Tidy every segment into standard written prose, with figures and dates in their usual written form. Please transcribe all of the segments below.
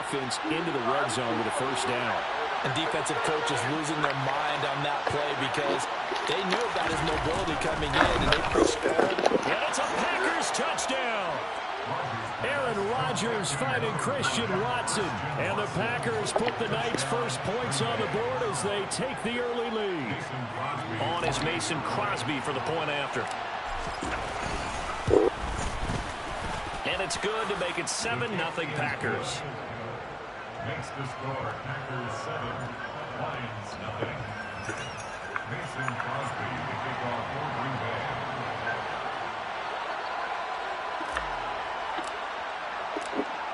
offense into the red zone with a first down. And defensive coaches losing their mind on that play because they knew about his mobility coming in, and they prescribed. And it's a Packers touchdown. Aaron Rodgers finding Christian Watson. And the Packers put the night's first points on the board as they take the early lead. On is Mason Crosby for the point after. And it's good to make it 7-0 Packers. Makes the score Packers 7, Lions nothing. Mason Crosby to kick off for Green Bay.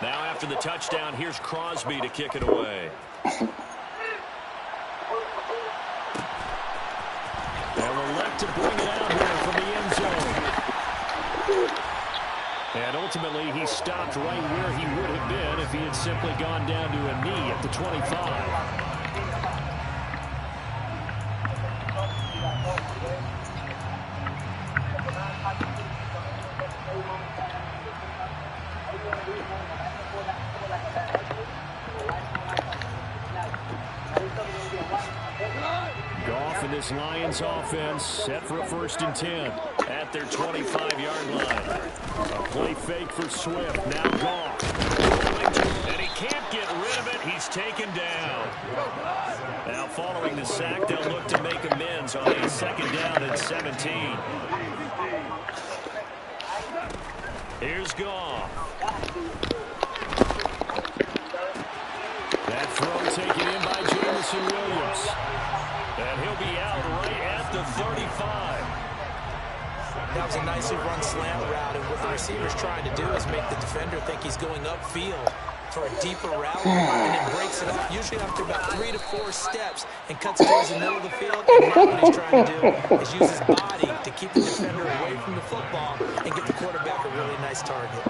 Now after the touchdown, here's Crosby to kick it away. And we'll elect to bring it out here from the end zone. And ultimately, he stopped right where he would have been if he had simply gone down to a knee at the 25. Goff and this Lions offense set for a 1st and 10 at their 25-yard line. A play fake for Swift. Now Goff. And he can't get rid of it. He's taken down. Now following the sack, they'll look to make amends on a 2nd down and 17. Here's Goff. That throw taken in by Jameson Williams. And he'll be out right at the 35. That was a nicely run slant route, and what the receiver's trying to do is make the defender think he's going upfield for a deeper route, and then breaks it off, usually after about 3 to 4 steps, and cuts towards the middle of the field. And now what he's trying to do is use his body to keep the defender away from the football and get the quarterback a really nice target.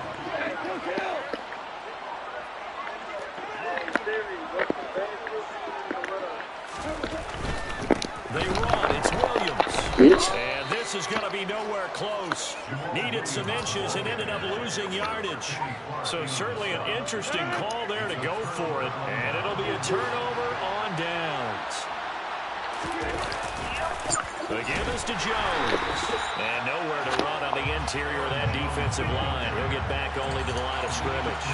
They run. It's Williams. And this is going to be nowhere close. Needed some inches and ended up losing yardage. So certainly an interesting call there to go for it. And it'll be a turnover on downs. The give is to Jones. And nowhere to run on the interior of that defensive line. He'll get back only to the line of scrimmage.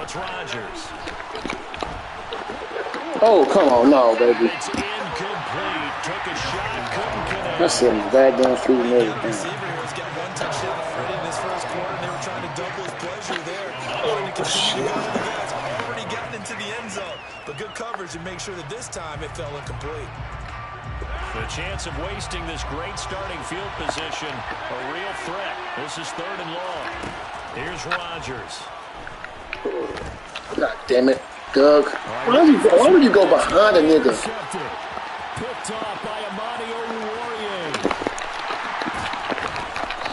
It's Rodgers. Oh, come on, no, baby. It's incomplete. Took a shot, couldn't connect. That's a daggone shooting everything. The receiver has got 1 touchdown already in this first quarter, and they were trying to double his pleasure there. Wanting to continue to go to the guys. Already gotten into the end zone. But good coverage and make sure that this time it fell incomplete. The chance of wasting this great starting field position, a real threat. This is 3rd and long. Here's Rodgers. God damn it, Doug. Why would you go behind a nigga? Picked off by Amani Oruwariye.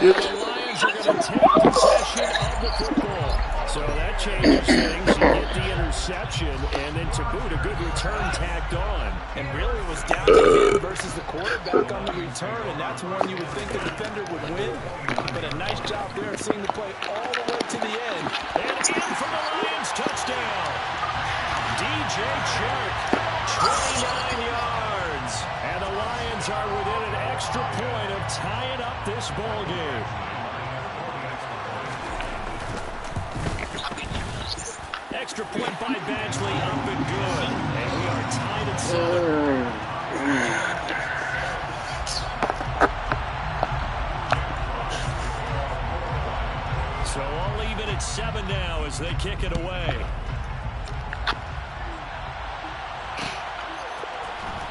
The Lions are going to take possession of the football. So that changes things. You get the interception, and then to boot, a good return tacked on. And really it was down to him versus the quarterback on the return, and that's one you would think the defender would win. But a nice job there of seeing the play all the way to the end. And in for the Lions touchdown. DJ Chark, 29 yards. And the Lions are within an extra point of tying up this ball game. Extra point by Badgley, up and good. And we are tied at 7. So all even at 7 now as they kick it away.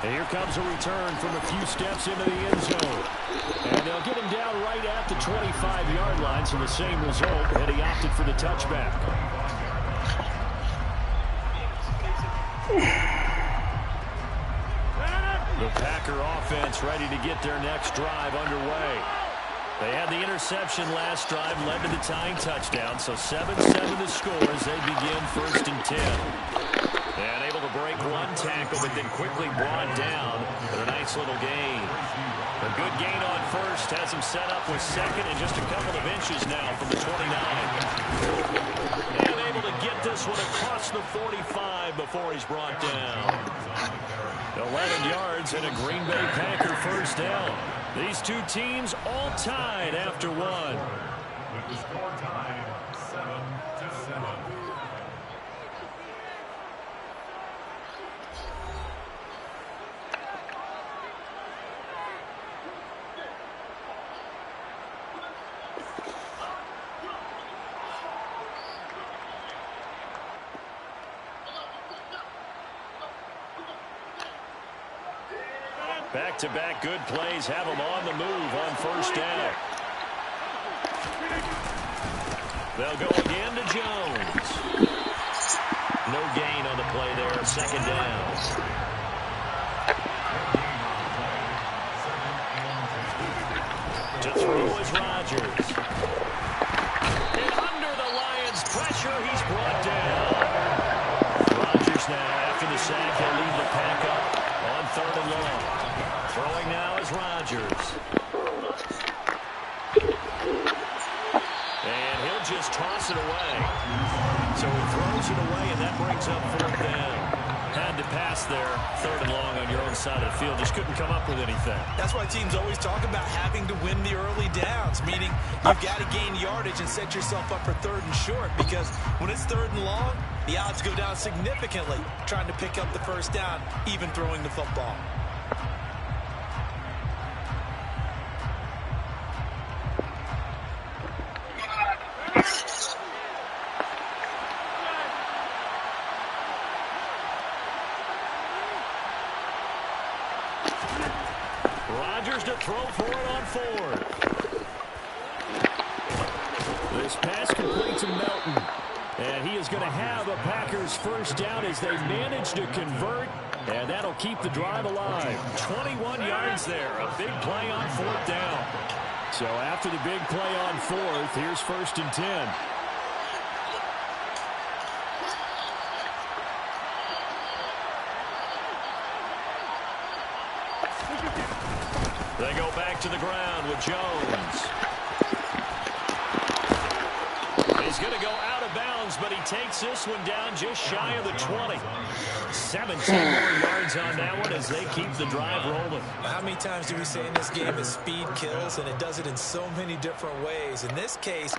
And here comes a return from a few steps into the end zone. And they'll get him down right at the 25-yard line, so the same result, and he opted for the touchback. The Packer offense ready to get their next drive underway. They had the interception last drive, led to the tying touchdown, so 7-7 the score as they begin 1st and 10. And able to to break one tackle, but then quickly brought down with a nice little gain. A good gain on first has him set up with second and just a couple of inches now from the 29. And able to get this one across the 45 before he's brought down. 11 yards and a Green Bay Packer first down. These two teams all tied after one. With the score tied 7-7. Back-to-back good plays have them on the move on first down. They'll go again to Jones. No gain on the play there, second down. To throw is Rodgers. And under the Lions' pressure, he's brought down. Rodgers now, after the sack, he'll leave the pack up on 3rd and long. Throwing now is Rodgers. And he'll just toss it away. So he throws it away, and that brings up 4th down. Had to pass there, 3rd and long on your own side of the field. Just couldn't come up with anything. That's why teams always talk about having to win the early downs, meaning you've got to gain yardage and set yourself up for 3rd and short, because when it's 3rd and long, the odds go down significantly trying to pick up the first down, even throwing the football. Rodgers to throw for it on 4th. This pass complete to Melton. And he is going to have a Packers first down as they manage to convert. And that'll keep the drive alive. 21 yards there. A big play on 4th down. So after the big play on 4th, here's 1st and 10. They go back to the ground with Jones. He's going to go out of bounds, but he takes this one down just shy of the 20. 17 more yards on that one as they keep the drive rolling. How many times do we say in this game that speed kills, and it does it in so many different ways? In this case,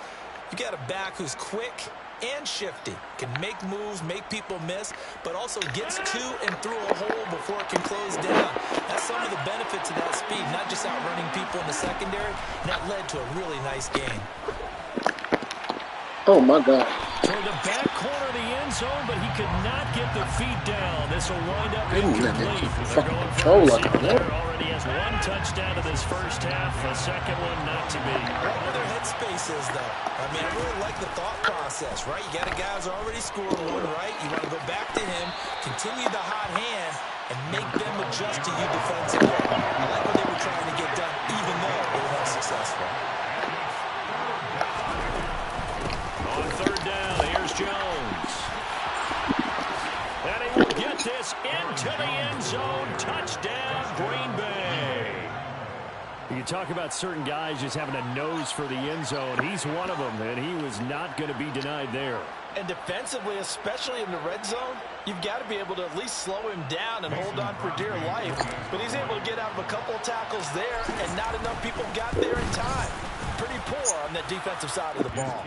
you got a back who's quick and shifty, can make moves, make people miss, but also gets to and through a hole before it can close down. That's some of the benefits of that speed, not just outrunning people in the secondary, and that led to a really nice game. Oh, my God. Toward the back corner of the end zone, but he could not get the feet down. This will wind up incomplete. They're going for a receiver there. Already has 1 touchdown to this first half. A second one not to be. What were their headspace is, though? I mean, I really like the thought process, right? You got a guy who's already scored one, right? You want to go back to him, continue the hot hand, and make them adjust to you defensively. I like what they were trying to get done, even though they were unsuccessful. On 3rd down, here's Jones. And he will get this into the end zone. Touchdown, Green Bay. You talk about certain guys just having a nose for the end zone. He's one of them, and he was not going to be denied there. And defensively, especially in the red zone, you've got to be able to at least slow him down and hold on for dear life. But he's able to get out of a couple of tackles there, and not enough people got there in time. Pretty poor on the defensive side of the ball.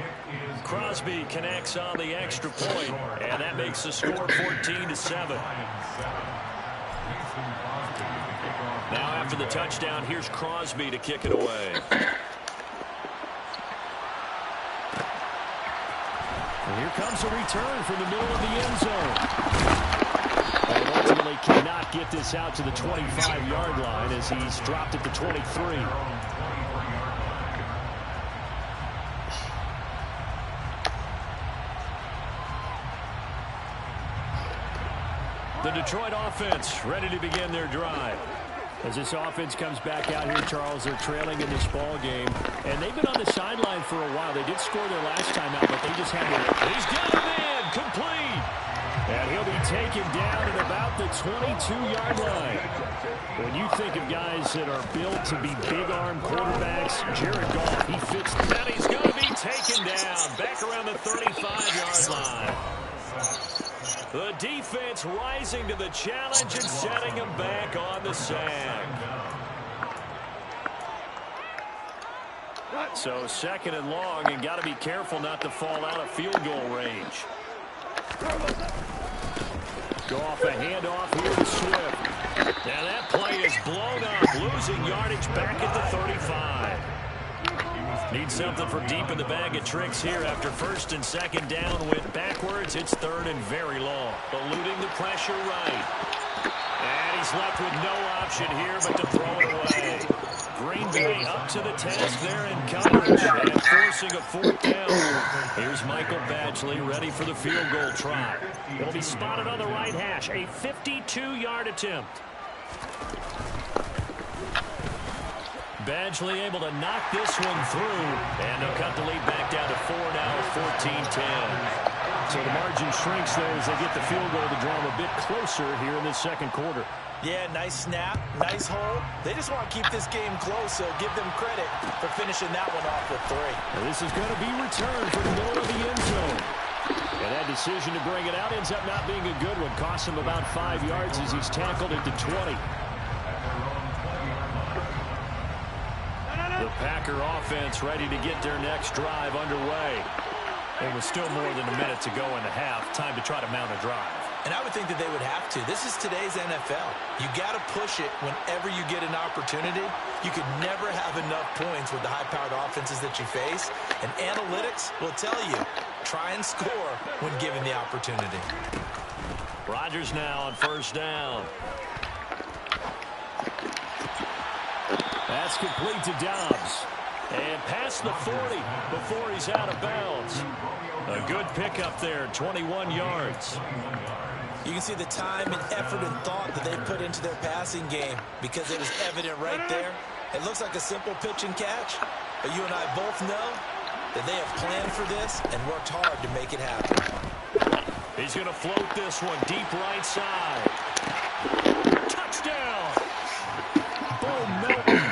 Crosby connects on the extra point, and that makes the score 14-7. Now after the touchdown, here's Crosby to kick it away. And here comes a return from the middle of the end zone. And ultimately cannot get this out to the 25-yard line as he's dropped at the 23. The Detroit offense ready to begin their drive. As this offense comes back out here, Charles, they're trailing in this ball game. And they've been on the sideline for a while. They did score their last time out, but they just had to. He's got him in, complete. And he'll be taken down at about the 22-yard line. When you think of guys that are built to be big-arm quarterbacks, Jared Goff, he fits. And he's going to be taken down back around the 35-yard line. The defense rising to the challenge and setting him back on the sack. So second and long, and got to be careful not to fall out of field goal range. Goff, a handoff here to Swift. Now that play is blown up, losing yardage back at the 35. Need something from deep in the bag of tricks here after first and second down went backwards. It's third and very long. Eluding the pressure right. And he's left with no option here but to throw it away. Green Bay up to the task there in coverage and forcing a fourth down. Here's Michael Badgley ready for the field goal try. It'll be spotted on the right hash. A 52-yard attempt. Badgley able to knock this one through, and they'll cut the lead back down to 4 now, 14-10. So the margin shrinks there as they get the field goal to draw them a bit closer here in the second quarter. Yeah, nice snap, nice hold. They just want to keep this game close, so give them credit for finishing that one off with 3. Now this is going to be returned from the middle of the end zone. And that decision to bring it out ends up not being a good one. Costs him about 5 yards as he's tackled at the 20. The Packer offense ready to get their next drive underway. It was still more than a minute to go in the half. Time to try to mount a drive. And I would think that they would have to. This is today's NFL. You got to push it whenever you get an opportunity. You could never have enough points with the high-powered offenses that you face. And analytics will tell you, try and score when given the opportunity. Rodgers now on first down. That's complete to Dobbs. And past the 40 before he's out of bounds. A good pickup there, 21 yards. You can see the time and effort and thought that they put into their passing game because it was evident right there. It looks like a simple pitch and catch, but you and I both know that they have planned for this and worked hard to make it happen. He's going to float this one deep right side. Touchdown! Bo Melton,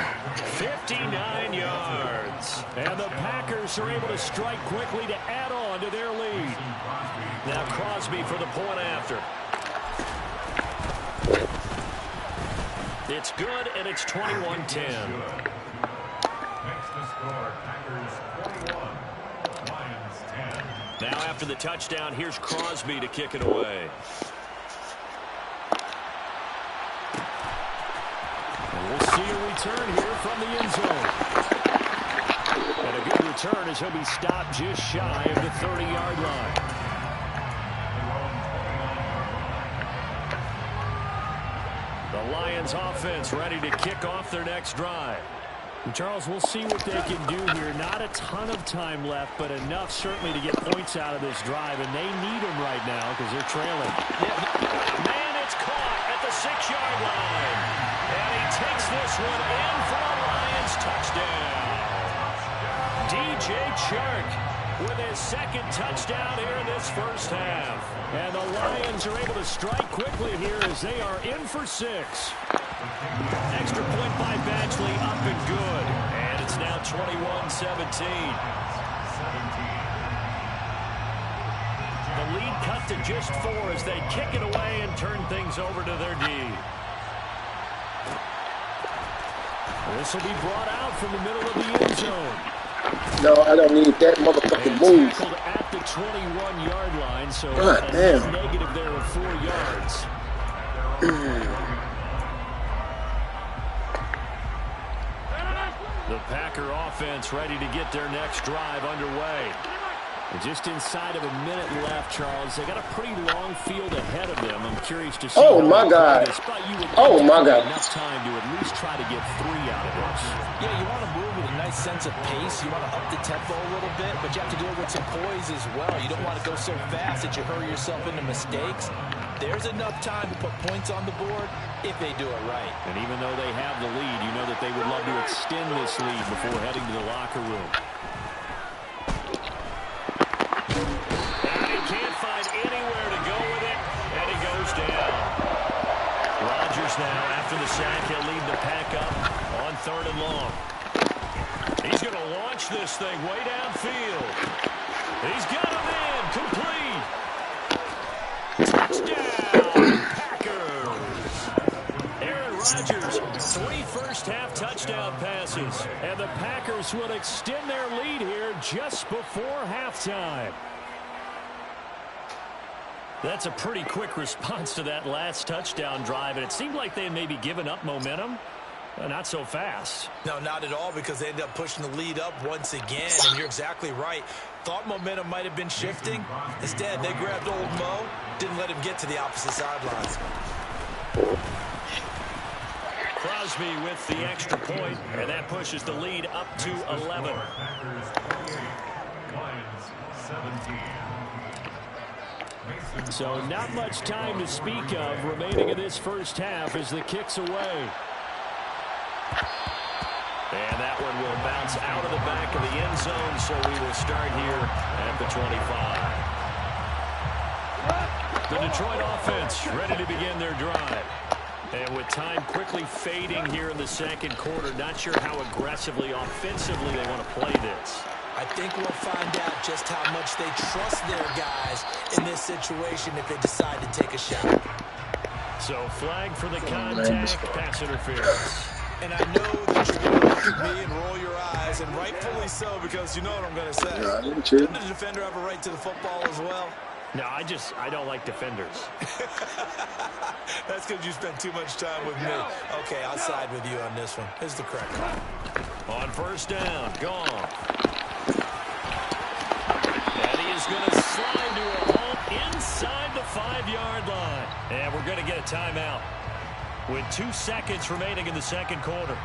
59 yards. And the Packers are able to strike quickly to add on to their lead. Now Crosby for the point after. It's good, and it's 21-10. Next to score, Packers 41, Lions 10. Now after the touchdown, here's Crosby to kick it away. And we'll see a return here from the end zone. And a good return as he'll be stopped just shy of the 30-yard line. The Lions offense ready to kick off their next drive. And Charles, we'll see what they can do here. Not a ton of time left, but enough certainly to get points out of this drive, and they need them right now because they're trailing. Man, it's caught at the 6-yard line. And he takes this one in for a Lions touchdown. DJ Chark with his second touchdown here in this first half. And the Lions are able to strike quickly here as they are in for 6. Extra point by Badgley, up and good. And it's now 21-17. The lead cut to just 4 as they kick it away and turn things over to their D. This will be brought out from the middle of the end zone. No, I don't need that motherfucking move. Tackled at the 21-yard line, so God damn. negative there of 4 yards. The Packer offense ready to get their next drive underway. And just inside of a minute left, Charles. They got a pretty long field ahead of them. I'm curious to see. Oh my God! Oh my God! Enough time to at least try to get 3 out of this. Yeah, you want to move with a nice sense of pace. You want to up the tempo a little bit, but you have to do it with some poise as well. You don't want to go so fast that you hurry yourself into mistakes. There's enough time to put points on the board if they do it right. And even though they have the lead, you know that they would love to extend this lead before heading to the locker room. And he can't find anywhere to go with it. yards now after the sack. He'll lead the pack up on 3rd and long. He's going to launch this thing way downfield. He's got him in. Complete. Touchdown, Packers. Aaron Rodgers, 3 first-half touchdown passes. And the Packers will extend their lead here just before halftime. That's a pretty quick response to that last touchdown drive, and it seemed like they had maybe given up momentum. Not so fast. No, not at all, because they ended up pushing the lead up once again, and you're exactly right. Thought momentum might have been shifting. Instead, they grabbed old Mo, didn't let him get to the opposite sidelines. Crosby with the extra point, and that pushes the lead up to 11. Packers 28, Lions 17. So not much time to speak of remaining in this first half as the kick's away. And that one will bounce out of the back of the end zone, so we will start here at the 25. The Detroit offense ready to begin their drive. And with time quickly fading here in the second quarter, not sure how aggressively, offensively they want to play this. I think we'll find out just how much they trust their guys in this situation if they decide to take a shot. So flag for the contact, pass interference. And I know that you're going to look at me and roll your eyes, and rightfully so, because you know what I'm going to say. Doesn't the defender have a right to the football as well? No, I don't like defenders. That's because you spent too much time with me. Okay, I'll side with you on this one. This is the correct call. On first down, gone. And he is going to slide to a home inside the 5-yard line. And we're going to get a timeout with 2 seconds remaining in the second quarter.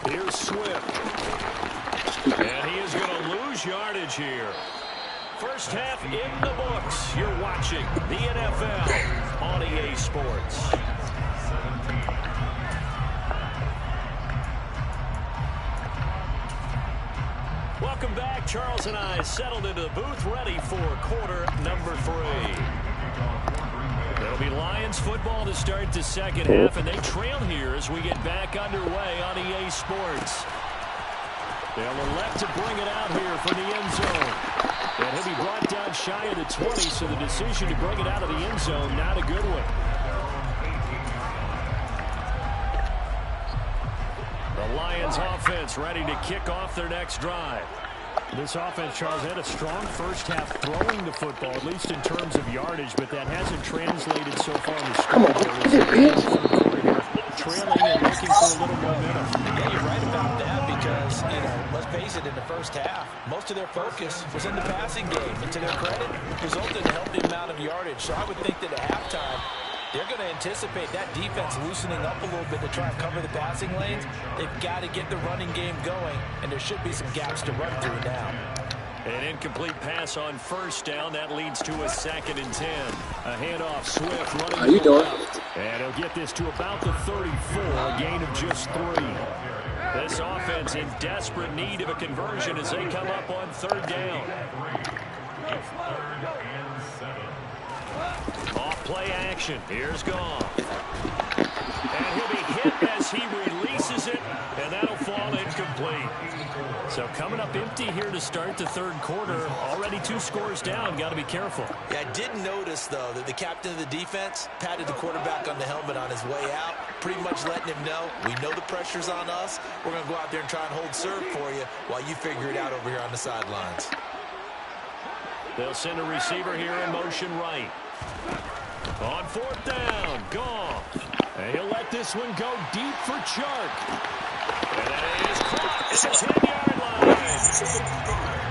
Here's Swift. And he is going to lose yardage here. First half in the books. You're watching the NFL on EA Sports. Welcome back. Charles and I settled into the booth, ready for quarter number 3. It'll be Lions football to start the second half, and they trail here as we get back underway on EA Sports. They'll elect to bring it out here from the end zone. And he'll be brought down shy of the 20, so the decision to bring it out of the end zone, not a good one. The Lions offense ready to kick off their next drive. This offense, Charles, had a strong first half throwing the football, at least in terms of yardage, but that hasn't translated so far in the scrimmage. Trailing and looking for a little momentum. Yeah, you're right about that because, let's face it, in the first half, most of their focus was in the passing game. And to their credit, resulted in a healthy amount of yardage. So I would think that at halftime, they're going to anticipate that defense loosening up a little bit to try and cover the passing lanes. They've got to get the running game going, and there should be some gaps to run through now. An incomplete pass on first down. That leads to a 2nd and 10. A handoff, Swift running. How you doing? And he'll get this to about the 34, a gain of just 3. This offense in desperate need of a conversion as they come up on 3rd down. Off play action. Here's Goff. And he'll be hit as he releases it, and that'll fall incomplete. So coming up empty here to start the third quarter. Already 2 scores down. Got to be careful. Yeah, I did notice, though, that the captain of the defense patted the quarterback on the helmet on his way out, pretty much letting him know, we know the pressure's on us. We're going to go out there and try and hold serve for you while you figure it out over here on the sidelines. They'll send a receiver here in motion right. On 4th down, Goff. And he'll let this one go deep for Chark. And that is caught at the 10-yard line.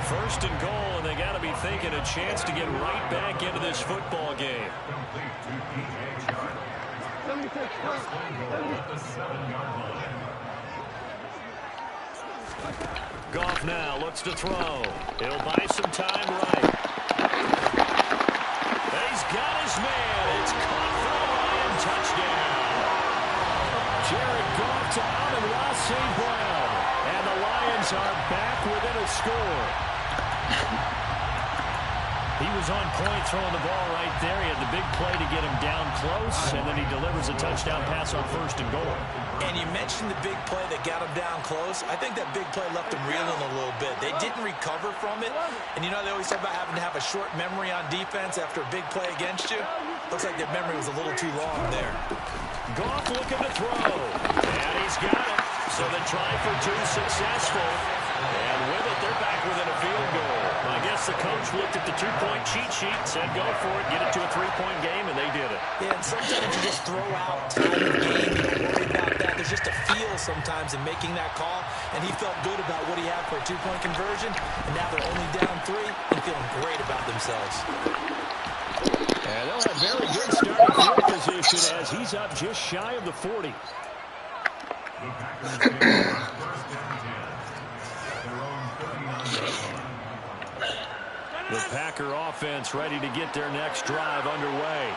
1st and goal, and they got to be thinking a chance to get right back into this football game. Goff now looks to throw. He'll buy some time right. He's got his man. It's caught for a Lion touchdown. Jared Goff to Amon-Ra St. Brown. And the Lions are back within a score. He was on point throwing the ball right there. He had the big play to get him down close, and then he delivers a touchdown pass on 1st and goal. And you mentioned the big play that got him down close. I think that big play left him reeling a little bit. They didn't recover from it. And you know they always talk about having to have a short memory on defense after a big play against you. Looks like their memory was a little too long there. Goff looking to throw. And he's got it. So the try for 2 successful. And with it, they're back within a field goal. I guess the coach looked at the 2-point cheat sheet, said go for it, get it to a 3-point game, and they did it. Yeah, and sometimes you just throw out time of game. You don't worry about that. There's just a feel sometimes in making that call, and he felt good about what he had for a 2-point conversion, and now they're only down 3 and feeling great about themselves. And they'll have very good starting field position as he's up just shy of the 40. The Packers take first down 10 at their own 39-yard line. The Packer offense ready to get their next drive underway.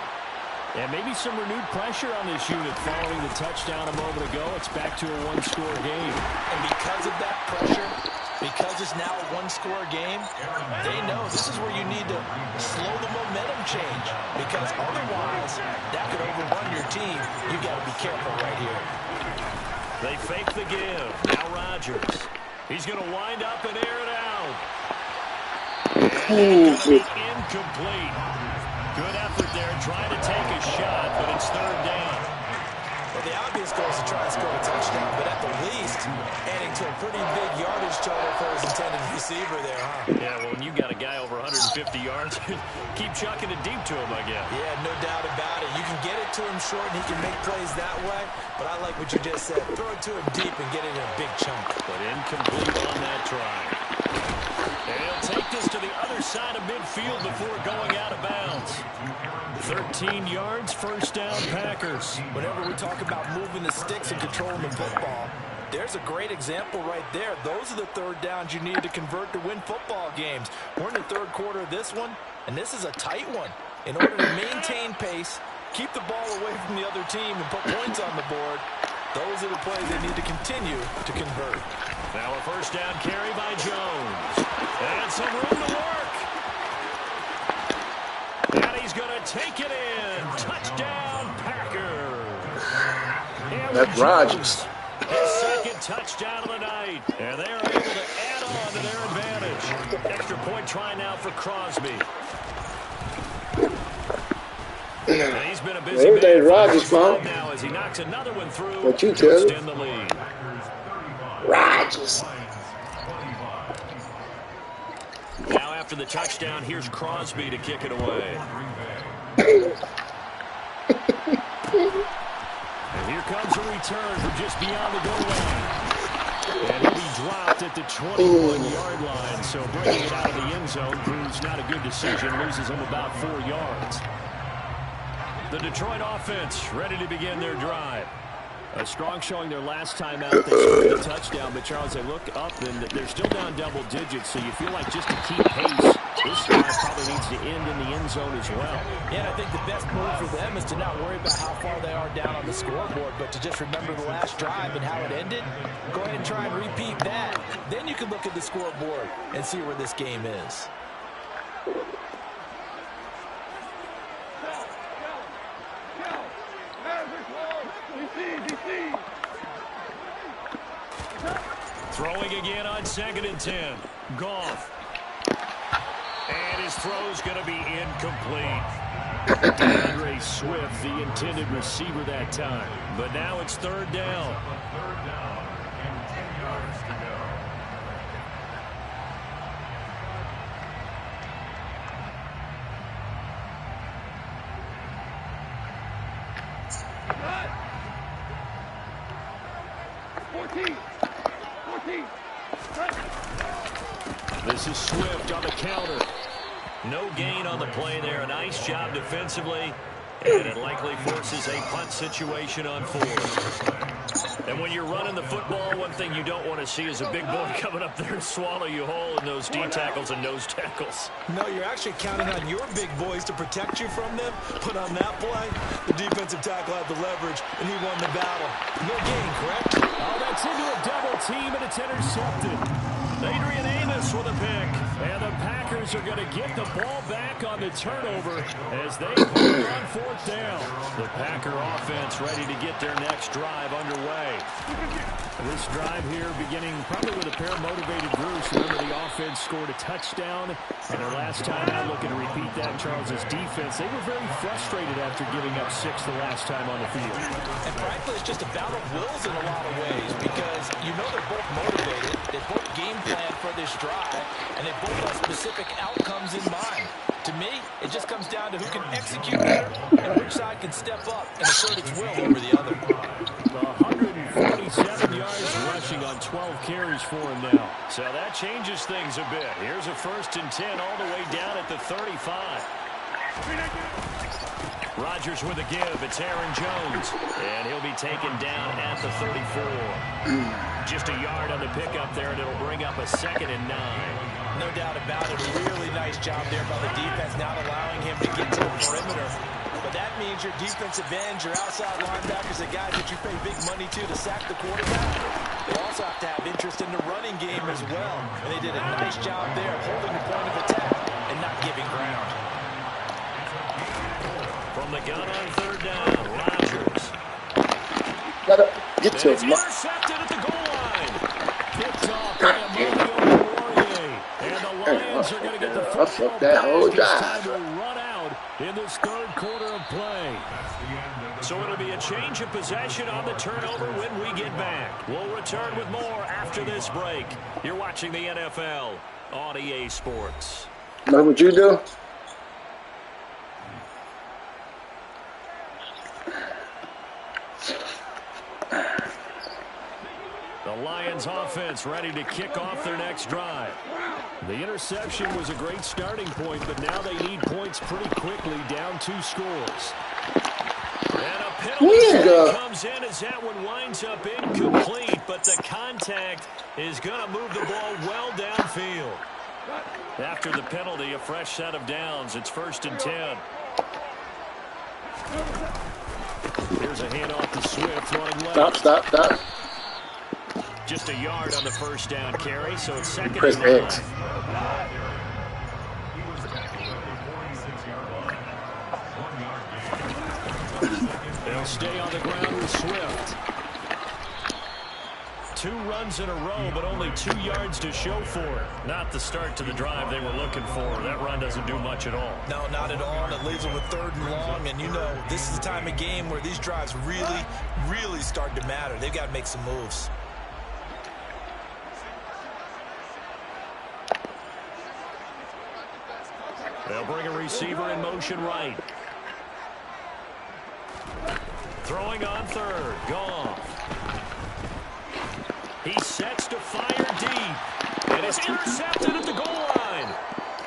And maybe some renewed pressure on this unit following the touchdown a moment ago. It's back to a 1-score game. And because of that pressure, because it's now a 1-score game, they know this is where you need to slow the momentum change. Because otherwise, that could overrun your team. You've got to be careful right here. They fake the give. Now Rodgers. He's going to wind up and air it out. Incomplete. Good effort there, trying to take a shot, but it's 3rd down. Well, the obvious goal is to try and score a touchdown, but at the least, adding to a pretty big yardage total for his intended receiver there, huh? Yeah, well, when you got a guy over 150 yards, keep chucking it deep to him, I guess. Yeah, no doubt about it. You can get it to him short, and he can make plays that way, but I like what you just said. Throw it to him deep and get it in a big chunk. But incomplete on that try. And he'll take this to the other side of midfield before going out of bounds. 13 yards, 1st down, Packers. Whenever we talk about moving the sticks and controlling the football, there's a great example right there. Those are the 3rd downs you need to convert to win football games. We're in the 3rd quarter of this one, and this is a tight one. In order to maintain pace, keep the ball away from the other team, and put points on the board, those are the plays they need to continue to convert. Now a 1st down carry by Jones. And some room to work. And he's going to take it in. Touchdown, Packers. That's Rodgers. His 2nd touchdown of the night. And they're able to add on to their advantage. Extra point try now for Crosby. And he's been a busy man Rodgers, man. now as he knocks another one through. What you to tell extend the lead. Rodgers. Now after the touchdown, here's Crosby to kick it away. And here comes a return from just beyond the goal line. And he'll be dropped at the 21-yard line. So bringing it out of the end zone proves not a good decision. Loses him about 4 yards. The Detroit offense ready to begin their drive. A strong showing their last time out. They scored a touchdown, but Charles, they look up and they're still down double digits, so you feel like just to keep pace, this drive probably needs to end in the end zone as well. Yeah, and I think the best move for them is to not worry about how far they are down on the scoreboard, but to just remember the last drive and how it ended. Go ahead and try and repeat that. Then you can look at the scoreboard and see where this game is. Throwing again on 2nd and 10. Goff. And his throw's going to be incomplete. Andre Swift, the intended receiver that time. But now it's 3rd down. 3rd down and 10 yards to go. This is Swift on the counter. No gain on the play there. A nice job defensively. And it likely forces a punt situation on 4th. And when you're running the football, one thing you don't want to see is a big boy coming up there and swallow you whole in those D tackles and nose tackles. No, you're actually counting on your big boys to protect you from them. But on that play, the defensive tackle had the leverage, and he won the battle. No gain, correct? Oh, that's into a double team, and it's intercepted. Adrian Amos with a pick. And the Packers are going to get the ball back on the turnover as they hold on fourth down. The Packer offense ready to get their next drive underway. This drive here beginning probably with a pair of motivated groups. Remember, the offense scored a touchdown. And their last time out, looking to repeat that, Charles's defense, they were very frustrated after giving up 6 the last time on the field. And frankly, it's just a battle of wills in a lot of ways because you know they're both motivated. They both game plan for this drive, and they both have specific outcomes in mind. To me, it just comes down to who can execute better and which side can step up and assert its will over the other. 147 yards rushing on 12 carries for him now. So that changes things a bit. Here's a 1st and 10 all the way down at the 35. Rodgers with a give. It's Aaron Jones. And he'll be taken down at the 34. Just a yard on the pickup there, and it'll bring up a 2nd and 9. No doubt about it. Really nice job there by the defense, not allowing him to get to the perimeter. But that means your defensive ends, your outside linebackers, the guys that you pay big money to sack the quarterback. They also have to have interest in the running game as well. And they did a nice job there of holding the point of attack and not giving ground. From the gun on 3rd down, Rodgers. Gotta get to It's him. intercepted at the goal line. Picked off by Emilio Laurier. And the Lions are going to get the I football fucked that back. whole It's time drive. to run out in this 3rd quarter of play. So it'll be a change of possession on the turnover when we get back. We'll return with more after this break. You're watching the NFL on EA Sports. Know what you do? The Lions offense ready to kick off their next drive. The interception was a great starting point, but now they need points pretty quickly, down 2 scores. And a penalty comes in as that one winds up incomplete, but the contact is going to move the ball well downfield. After the penalty, a fresh set of downs. It's 1st and 10. Here's a handoff to Swift running left. Stop. Just a yard on the 1st down carry, so it's 2nd Press and 9. X. They'll stay on the ground with Swift. 2 runs in a row, but only 2 yards to show for it. Not the start to the drive they were looking for. That run doesn't do much at all. No, not at all. And it leaves them with 3rd and long. And you know, this is the time of game where these drives really start to matter. They've got to make some moves. They'll bring a receiver in motion right. Throwing on 3rd. Goff. He sets to fire deep. And it's intercepted at the goal line.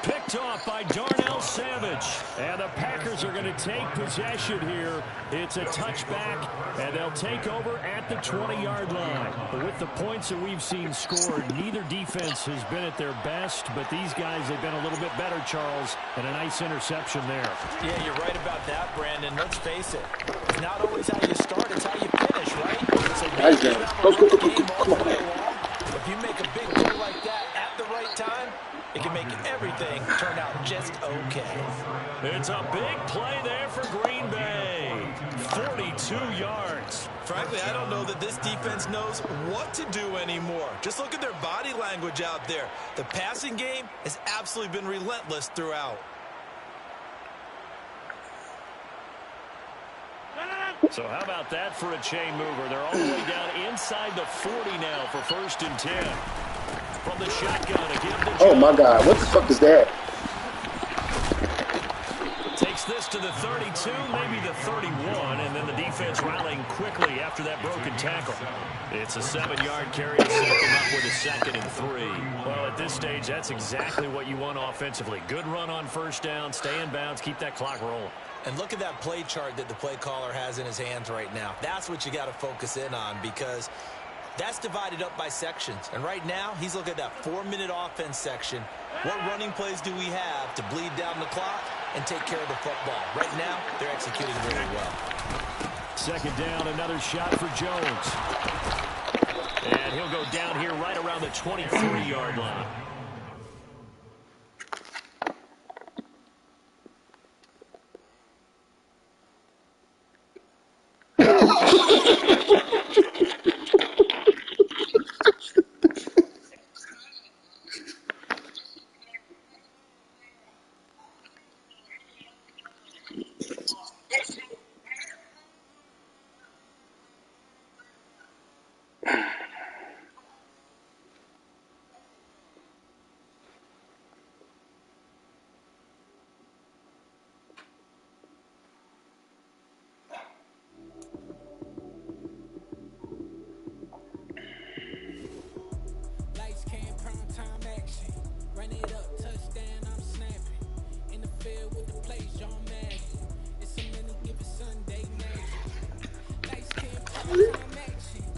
Picked off by Darnell Savage. And the Packers are going to take possession here. It's a touchback, and they'll take over at the 20-yard line. But with the points that we've seen scored, neither defense has been at their best, but these guys, they've been a little bit better, Charles, and a nice interception there. Yeah, you're right about that, Brandon. Let's face it. It's not always how you start, it's how you finish, right? So Nice game. Come on. If you make a big play like that at the right time, it can make everything turn out just okay. It's a big play there for Green Bay. 42 yards. Frankly, I don't know that this defense knows what to do anymore. Just look at their body language out there. The passing game has absolutely been relentless throughout. So how about that for a chain mover? They're all the way down inside the 40 now for 1st and 10. From the shotgun, a give to Jones. Oh my God, what the fuck is that? Takes gets this to the 32, maybe the 31, and then the defense rallying quickly after that broken tackle. It's a 7-yard carry to set them up with a 2nd and 3. Well, at this stage, that's exactly what you want offensively. Good run on first down, stay in bounds, keep that clock rolling. And look at that play chart that the play caller has in his hands right now. That's what you got to focus in on, because that's divided up by sections. And right now, he's looking at that 4-minute offense section. What running plays do we have to bleed down the clock and take care of the football? Right now, they're executing really well. 2nd down, another shot for Jones. And he'll go down here right around the 23-yard line. Run it up, touchdown, I'm snapping. In the field with the plays, John